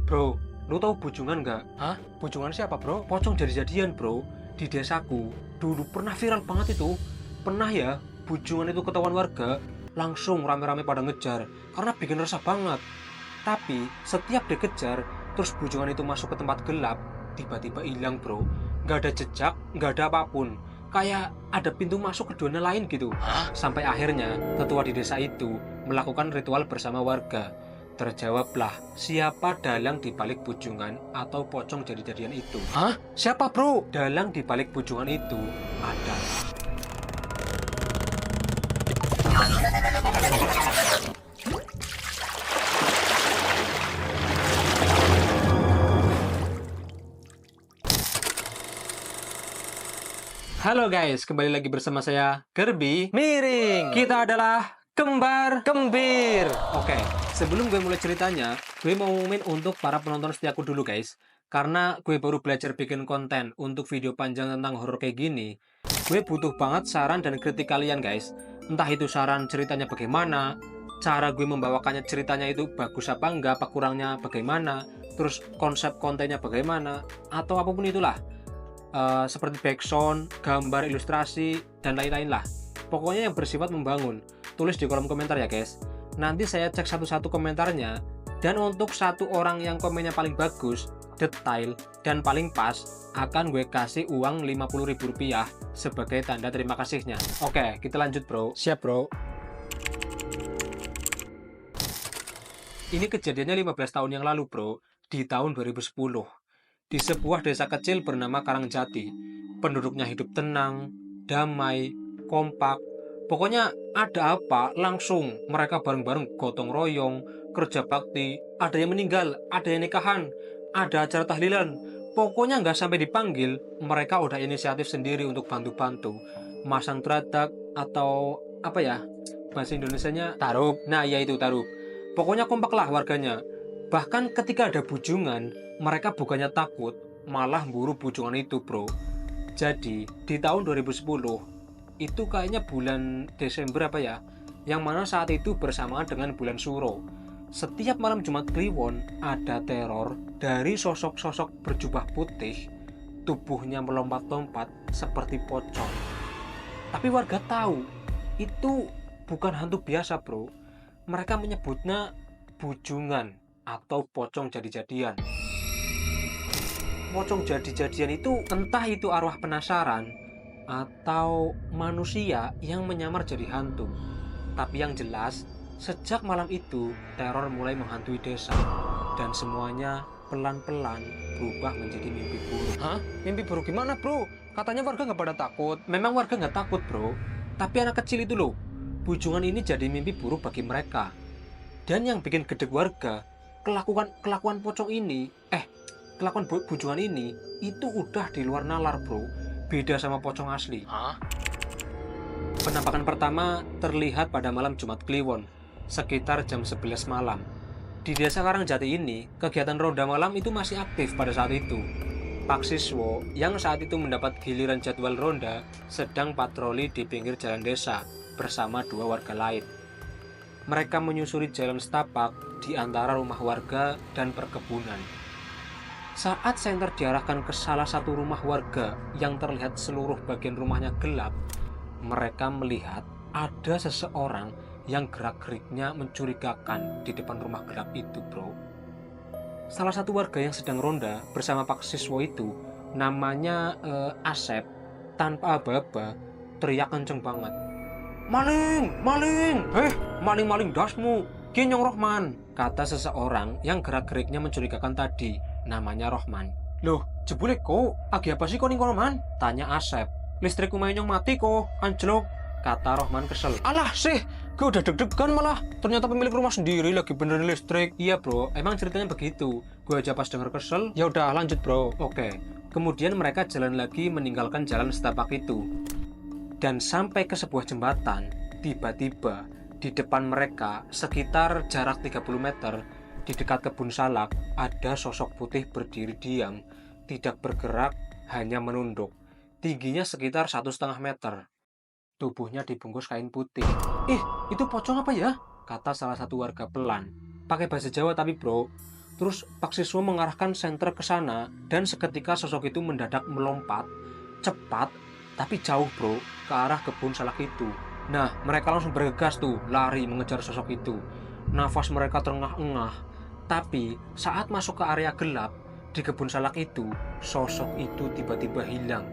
Bro, lu tahu Bujungan nggak? Hah? Bujungan siapa, bro? Pocong jadi-jadian, bro. Di desaku, dulu pernah viral banget itu. Pernah ya, Bujungan itu ketahuan warga, langsung rame-rame pada ngejar. Karena bikin resah banget. Tapi, setiap dikejar, terus Bujungan itu masuk ke tempat gelap, tiba-tiba hilang, bro. Nggak ada jejak, nggak ada apapun. Kayak ada pintu masuk ke dunia lain gitu. Hah? Sampai akhirnya, tetua di desa itu melakukan ritual bersama warga. Terjawablah, siapa dalang di balik Bujungan atau pocong jadi-jadian itu. Hah? Siapa, bro? Dalang di balik Bujungan itu adalah... Halo guys, kembali lagi bersama saya, Kirby. Miring. Kita adalah kembar Kembir. Oke, sebelum gue mulai ceritanya, gue mau ngumumin untuk para penonton setiaku dulu guys. Karena gue baru belajar bikin konten untuk video panjang tentang horor kayak gini, gue butuh banget saran dan kritik kalian guys. Entah itu saran ceritanya bagaimana, cara gue membawakannya ceritanya itu bagus apa enggak, apa kurangnya bagaimana, terus konsep kontennya bagaimana, atau apapun itulah. Seperti backsound, gambar, ilustrasi, dan lain-lain lah. Pokoknya yang bersifat membangun. Tulis di kolom komentar ya guys. Nanti saya cek satu-satu komentarnya. Dan untuk satu orang yang komennya paling bagus, detail, dan paling pas, akan gue kasih uang Rp50.000 sebagai tanda terima kasihnya. Oke, kita lanjut bro. Siap, bro. Ini kejadiannya 15 tahun yang lalu bro, di tahun 2010. Di sebuah desa kecil bernama Karangjati. Penduduknya hidup tenang, damai, kompak. Pokoknya ada apa, langsung mereka bareng-bareng gotong royong, kerja bakti, ada yang meninggal, ada yang nikahan, ada acara tahlilan. Pokoknya nggak sampai dipanggil, mereka udah inisiatif sendiri untuk bantu-bantu. Masang teratak atau apa ya, bahasa Indonesianya Taruh. Nah, ya itu taruh. Pokoknya kompaklah warganya. Bahkan ketika ada bujungan, mereka bukannya takut, malah buru bujungan itu, bro. Jadi, di tahun 2010, itu kayaknya bulan Desember apa ya, yang mana saat itu bersamaan dengan bulan Suro. Setiap malam Jumat Kliwon, ada teror dari sosok-sosok berjubah putih, tubuhnya melompat-lompat seperti pocong. Tapi warga tahu, itu bukan hantu biasa, bro. Mereka menyebutnya bujungan atau pocong jadi-jadian. Pocong jadi-jadian itu entah itu arwah penasaran atau manusia yang menyamar jadi hantu. Tapi yang jelas, sejak malam itu teror mulai menghantui desa dan semuanya pelan-pelan berubah menjadi mimpi buruk. Hah? Mimpi buruk gimana, bro? Katanya warga nggak pada takut. Memang warga nggak takut bro, tapi anak kecil itu loh, bujungan ini jadi mimpi buruk bagi mereka. Dan yang bikin gedeg warga, kelakuan pocong ini, kelakuan bujungan ini, itu udah di luar nalar bro. Beda sama pocong asli. Hah? Penampakan pertama terlihat pada malam Jumat Kliwon, sekitar jam 11 malam. Di desa Karangjati ini, kegiatan ronda malam itu masih aktif pada saat itu. Pak Siswo yang saat itu mendapat giliran jadwal ronda sedang patroli di pinggir jalan desa bersama dua warga lain. Mereka menyusuri jalan setapak di antara rumah warga dan perkebunan. Saat senter diarahkan ke salah satu rumah warga yang terlihat seluruh bagian rumahnya gelap, mereka melihat ada seseorang yang gerak-geriknya mencurigakan di depan rumah gelap itu, bro. Salah satu warga yang sedang ronda bersama Pak Siswo itu, namanya Asep, tanpa aba-aba, teriak kenceng banget. Maling! Maling! Maling-maling dasmu! Kinyong Rohman! Kata seseorang yang gerak-geriknya mencurigakan tadi, namanya Rohman. Loh, jebule kok? Agi apa sih kau ning kono, Man? Tanya Asep. Listrik rumahnya mati kok, anjlok. Kata Rohman kesel. Alah sih, gue udah deg-degan malah. Ternyata pemilik rumah sendiri lagi benerin listrik. Iya bro, emang ceritanya begitu. Gue aja pas denger kesel, ya udah lanjut bro. Oke. Kemudian mereka jalan lagi meninggalkan jalan setapak itu. Dan sampai ke sebuah jembatan, tiba-tiba di depan mereka sekitar jarak 30 meter di dekat kebun salak ada sosok putih berdiri diam, tidak bergerak, hanya menunduk. Tingginya sekitar 1,5 meter. Tubuhnya dibungkus kain putih. Itu pocong apa ya? Kata salah satu warga pelan. Pakai bahasa Jawa tapi bro. Terus Pak Siswo mengarahkan senter ke sana dan seketika sosok itu mendadak melompat cepat tapi jauh bro ke arah kebun salak itu. Nah mereka langsung bergegas tuh lari mengejar sosok itu. Nafas mereka terengah-engah. Tapi saat masuk ke area gelap di kebun salak itu, sosok itu tiba-tiba hilang.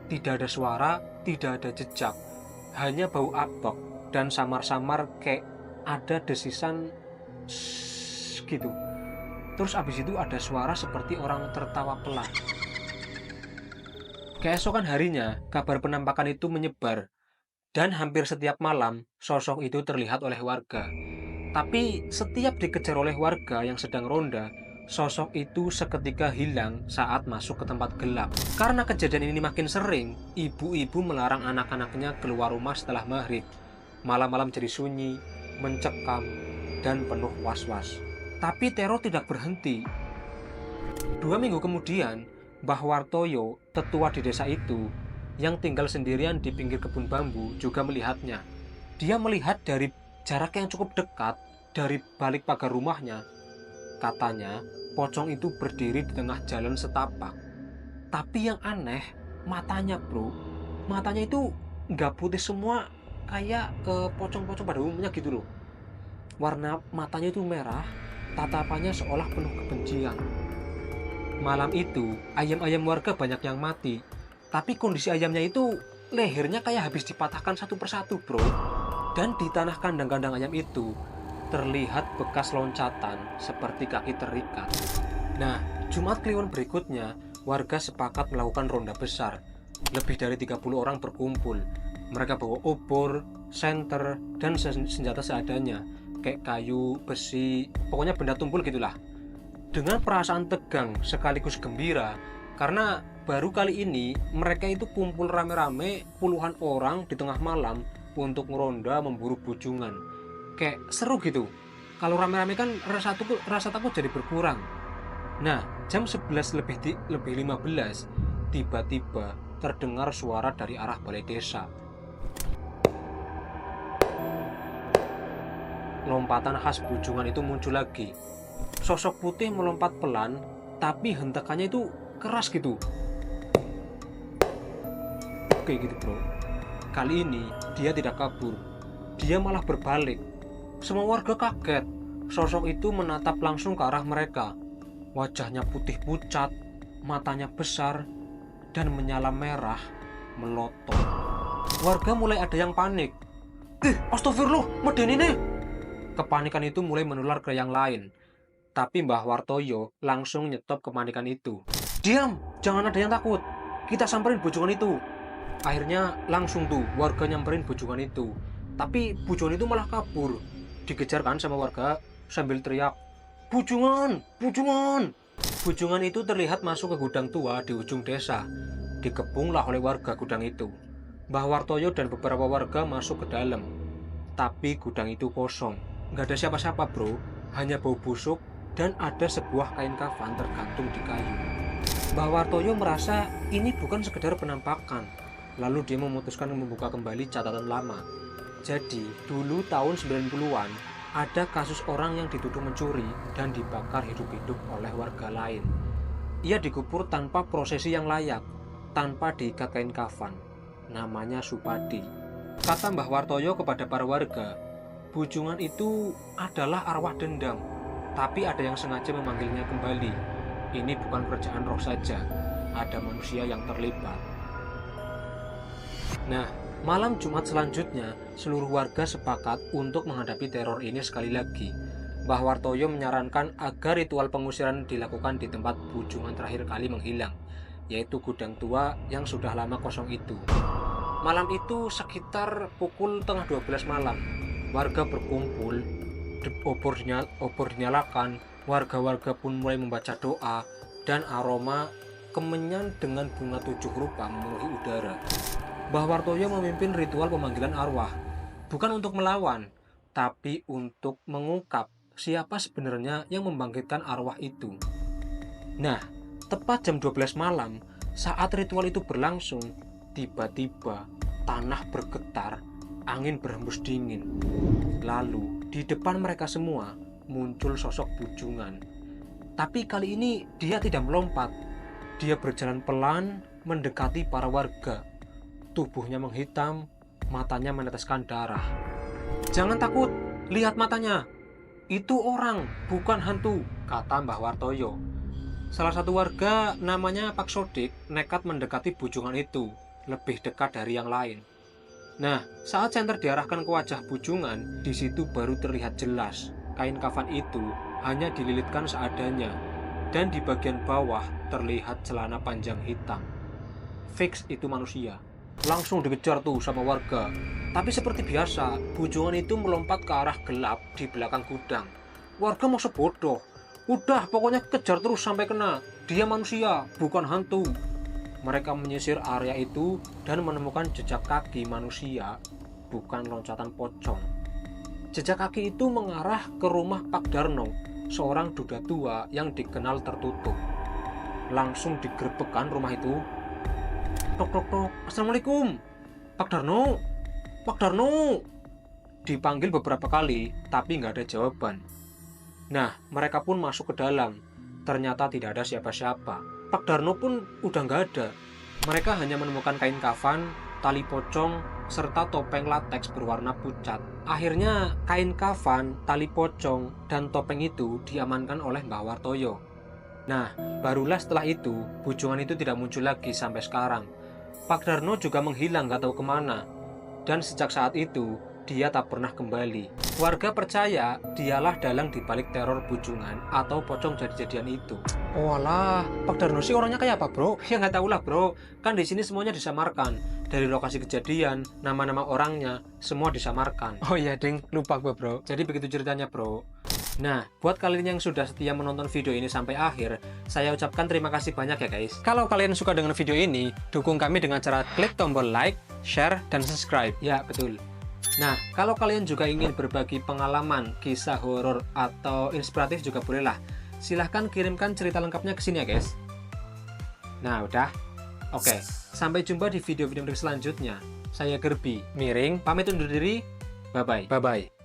Tidak ada suara, tidak ada jejak, hanya bau apek dan samar-samar kayak ada desisan gitu. Terus abis itu ada suara seperti orang tertawa pelan. Keesokan harinya, kabar penampakan itu menyebar, dan hampir setiap malam, sosok itu terlihat oleh warga. Tapi setiap dikejar oleh warga yang sedang ronda, sosok itu seketika hilang saat masuk ke tempat gelap. Karena kejadian ini makin sering, ibu-ibu melarang anak-anaknya keluar rumah setelah maghrib. Malam-malam jadi sunyi, mencekam, dan penuh was-was. Tapi teror tidak berhenti. 2 minggu kemudian, Mbah Wartoyo, tetua di desa itu, yang tinggal sendirian di pinggir kebun bambu, juga melihatnya. Dia melihat dari jarak yang cukup dekat, dari balik pagar rumahnya. Katanya, pocong itu berdiri di tengah jalan setapak. Tapi yang aneh, matanya bro. Matanya itu nggak putih semua, kayak pocong-pocong pada umumnya gitu loh. Warna matanya itu merah, tatapannya seolah penuh kebencian. Malam itu, ayam-ayam warga banyak yang mati. Tapi kondisi ayamnya itu, lehernya kayak habis dipatahkan satu persatu bro. Dan di tanah kandang-kandang ayam itu, terlihat bekas loncatan seperti kaki terikat. Nah, Jumat Kliwon berikutnya, warga sepakat melakukan ronda besar. Lebih dari 30 orang berkumpul. Mereka bawa obor, senter, dan senjata seadanya. Kayak kayu, besi, pokoknya benda tumpul gitulah. Dengan perasaan tegang sekaligus gembira, karena baru kali ini mereka itu kumpul rame-rame puluhan orang di tengah malam untuk ngeronda memburu bujungan. Kayak seru gitu. Kalau rame-rame kan rasa takut jadi berkurang. Nah, jam 11 lebih 15, tiba-tiba terdengar suara dari arah balai desa. Lompatan khas bujungan itu muncul lagi. Sosok putih melompat pelan, tapi hentakannya itu keras gitu. Oke gitu bro. Kali ini dia tidak kabur. Dia malah berbalik. Semua warga kaget. Sosok itu menatap langsung ke arah mereka. Wajahnya putih pucat, matanya besar, dan menyala merah, melotot. Warga mulai ada yang panik. Astagfirullah, medeni nih. Kepanikan itu mulai menular ke yang lain. Tapi Mbah Wartoyo langsung nyetop kepanikan itu. Diam, jangan ada yang takut. Kita samperin bujungan itu. Akhirnya langsung tuh warga nyamperin bujungan itu. Tapi bujungan itu malah kabur. Dikejar kan sama warga sambil teriak, "Bujungan! Bujungan!" Bujungan itu terlihat masuk ke gudang tua di ujung desa. Dikepunglah oleh warga gudang itu. Mbah Wartoyo dan beberapa warga masuk ke dalam. Tapi gudang itu kosong. Nggak ada siapa-siapa bro. Hanya bau busuk dan ada sebuah kain kafan tergantung di kayu. Mbah Wartoyo merasa ini bukan sekedar penampakan. Lalu dia memutuskan membuka kembali catatan lama. Jadi, dulu tahun 90-an, ada kasus orang yang dituduh mencuri dan dibakar hidup-hidup oleh warga lain. Ia dikubur tanpa prosesi yang layak, tanpa diikat kain kafan. Namanya Supadi. Kata Mbah Wartoyo kepada para warga, bujungan itu adalah arwah dendam, tapi ada yang sengaja memanggilnya kembali. Ini bukan kerjaan roh saja, ada manusia yang terlibat. Nah, malam Jumat selanjutnya, seluruh warga sepakat untuk menghadapi teror ini sekali lagi. Mbah Wartoyo menyarankan agar ritual pengusiran dilakukan di tempat bujungan terakhir kali menghilang, yaitu gudang tua yang sudah lama kosong itu. Malam itu sekitar pukul tengah 12 malam, warga berkumpul, obor dinyalakan, warga-warga pun mulai membaca doa, dan aroma kemenyan dengan bunga 7 rupa memenuhi udara. Mbah Wartoyo memimpin ritual pemanggilan arwah, bukan untuk melawan, tapi untuk mengungkap siapa sebenarnya yang membangkitkan arwah itu. Nah, tepat jam 12 malam, saat ritual itu berlangsung, tiba-tiba tanah bergetar, angin berhembus dingin. Lalu, di depan mereka semua muncul sosok bujungan. Tapi kali ini dia tidak melompat. Dia berjalan pelan mendekati para warga. Tubuhnya menghitam, matanya meneteskan darah. "Jangan takut, lihat matanya. Itu orang, bukan hantu," kata Mbah Wartoyo. Salah satu warga namanya Pak Sodik nekat mendekati bujungan itu, lebih dekat dari yang lain. Nah, saat senter diarahkan ke wajah bujungan, di situ baru terlihat jelas kain kafan itu hanya dililitkan seadanya, dan di bagian bawah terlihat celana panjang hitam. Fix itu manusia. Langsung dikejar tuh sama warga. Tapi seperti biasa, bujungan itu melompat ke arah gelap di belakang gudang. Warga mau sebodoh. Udah, pokoknya kejar terus sampai kena. Dia manusia, bukan hantu. Mereka menyisir area itu dan menemukan jejak kaki manusia, bukan loncatan pocong. Jejak kaki itu mengarah ke rumah Pak Darno, seorang duda tua yang dikenal tertutup. Langsung digerebekkan rumah itu. "Tok tok tok, Assalamualaikum, Pak Darno, Pak Darno." Dipanggil beberapa kali, tapi nggak ada jawaban. Nah, mereka pun masuk ke dalam. Ternyata tidak ada siapa-siapa. Pak Darno pun udah nggak ada. Mereka hanya menemukan kain kafan, tali pocong, serta topeng lateks berwarna pucat. Akhirnya, kain kafan, tali pocong, dan topeng itu diamankan oleh Mbah Wartoyo. Nah, barulah setelah itu, bujungan itu tidak muncul lagi sampai sekarang. Pak Darno juga menghilang gak tahu kemana. Dan sejak saat itu, dia tak pernah kembali. Warga percaya dialah dalang dibalik teror bujungan atau pocong jadi-jadian itu. Oh alah, Pak Darno sih orangnya kayak apa, bro? Ya nggak tahu lah bro, kan di sini semuanya disamarkan. Dari lokasi kejadian, nama-nama orangnya, semua disamarkan. Oh iya, ding, lupa gue, bro. Jadi begitu ceritanya bro. Nah, buat kalian yang sudah setia menonton video ini sampai akhir, saya ucapkan terima kasih banyak ya guys. Kalau kalian suka dengan video ini, dukung kami dengan cara klik tombol like, share, dan subscribe. Ya, betul. Nah, kalau kalian juga ingin berbagi pengalaman, kisah horor, atau inspiratif juga bolehlah. Silahkan kirimkan cerita lengkapnya ke sini ya guys. Nah, udah. Oke, sampai jumpa di video-video selanjutnya. Saya Gerbi, Miring, pamit undur diri. Bye-bye. bye-bye.